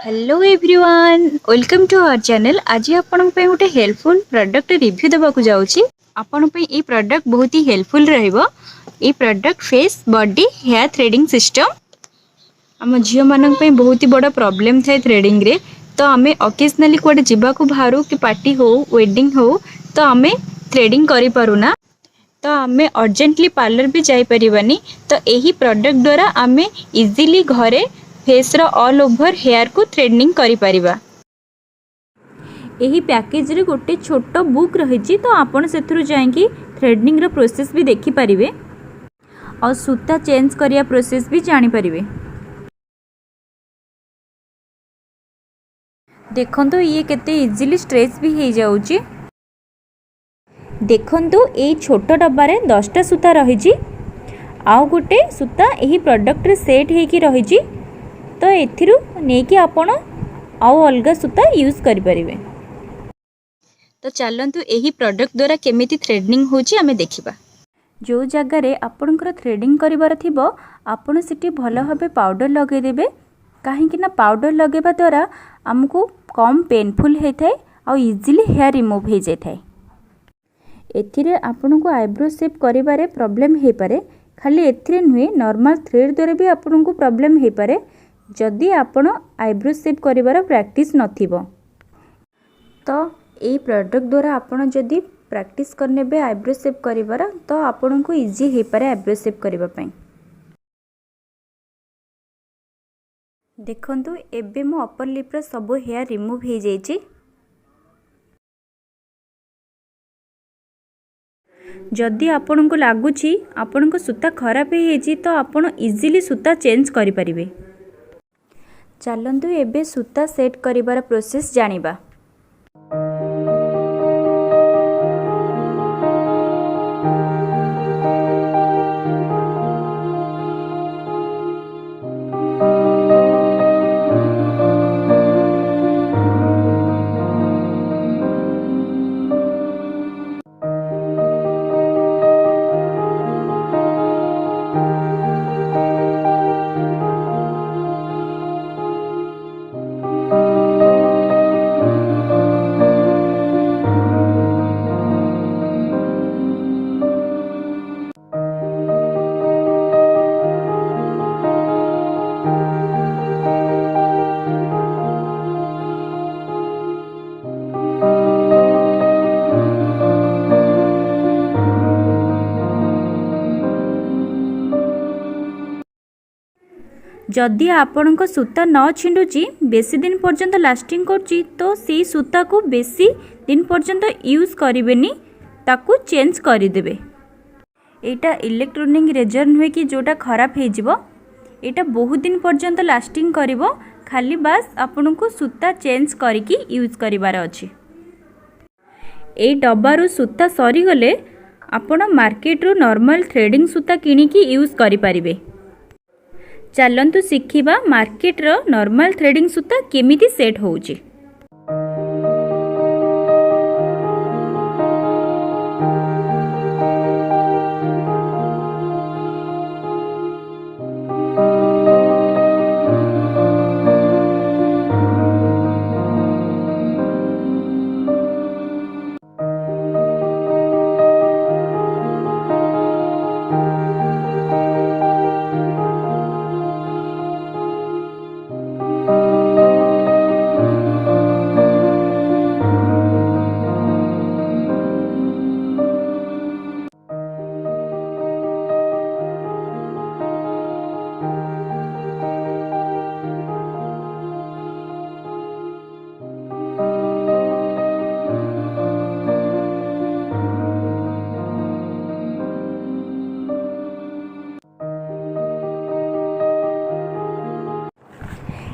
Hello everyone, welcome to our channel. आज आपण गोटे हेल्पफुल प्रोडक्ट रिव्यू देवाक जाऊँगी। आपण ये प्रोडक्ट बहुत ही हेल्पफुल रहिबो। ये product face body hair threading system आम झील मान बहुत ही बड़ा प्रॉब्लम थाए थ्रेडिंग रे। तो आम ओकेजनाली कौटे जावाक बाहर कि पार्टी हो वेडिंग हो तो आम थ्रेडिंग करूना, तो आम अर्जेंटली पार्लर भी जापरानी। तो यही प्रोडक्ट द्वारा आम इजिली घरे फेस रो ऑल ओवर हेयर को थ्रेडिंग करि परिबा। यही पैकेज रे गोटे छोट बुक रही, तो आपण सेथुरु जाइकी थ्रेडिंग रो प्रोसेस भी देखि परिबे और सूता चेंज करिया प्रोसेस भी जानि परिबे। देखंतु ये केते इजीली स्ट्रेच भी हो जाउची। देखंतु ए छोट डब्बारे 10टा सूता रही, आउ गोटे सूता यही प्रोडक्ट रे सेट हेकी रही। तो एथिरु नेकी आपण आउ अलगा सूता यूज करि परिबे। तो चलंतु यही प्रोडक्ट द्वारा केमिति थ्रेडिंग होची आमे देखिबा। जो जगह रे आपणकर थ्रेडिंग करिवार थिबो आपण सिटी भलो भाबे पाउडर लगे देबे, काहे कि ना पाउडर लगेबा द्वारा हमको कम पेनफुल हे थाए और इजीली हेयर रिमूव हो जाय थाए। एथिरे आपनको आईब्रो शेप करिवारे प्रॉब्लम हे पारे, खाली एथिरे नुहे नॉर्मल थ्रेड द्वारा भी आपनको प्रॉब्लम हे पारे जदि आपण आईब्रो शेप करिवार प्रैक्टिस नथिबो। तो ए प्रोडक्ट द्वारा आपण जदि प्रैक्टिस करनेबे आईब्रो शेप करिवार तो आपनको इजी हे पारे आईब्रो शेप करिवा पई। देखंतु एबे मो अपर लिप रे सब हेयर रिमूव हो जाइछि। जदि आपनको लागुछि आपनको सूता खराब हेछि तो आपण इजीली सूता चेंज करि परिबे। चलंतु एबे सूता सेट करिवार प्रोसेस जानिबा। जदि आपणक सूता न छिंडुची बेसी दिन पर्यंत लास्टिंग करची तो सी सूता को बेसी दिन पर्यंत यूज करिवेनी, ताकू चेंज करिदेबे। एटा इलेक्ट्रोनिक रेजर नुहे कि जोटा खराब हो जिवो, एटा बहुत दिन पर्यंत लास्टिंग करिवो, खाली बास आपणको सूता चेंज करिकी यूज करिवार अछि। ए डब्बारू सूता सरी गले आपण मार्केट रू नॉर्मल थ्रेडिंग सूता किनिकी यूज करि परिबे। चलंतु शिखिबा मार्केट रो नॉर्मल थ्रेडिंग सूता केमिति सेट होउची।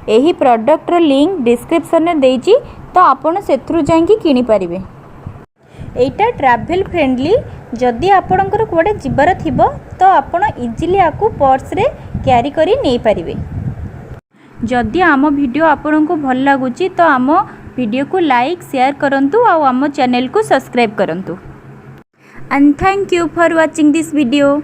यही प्रोडक्ट रो लिंक डिस्क्रिप्शन में देइछि, तो आपण सेथुरु जाइकी किनि परिबे। एटा ट्रैवल फ्रेंडली, जदि आपणकर कोडे जिबार थिबो तो आपण इजीली आकु पर्स रे कैरी करी नै परिबे। जदि आम वीडियो आपनको भल लागुची तो आम वीडियो को लाइक शेयर करंतु और आम चैनल को सब्सक्राइब करंतु। And thank you for watching this video.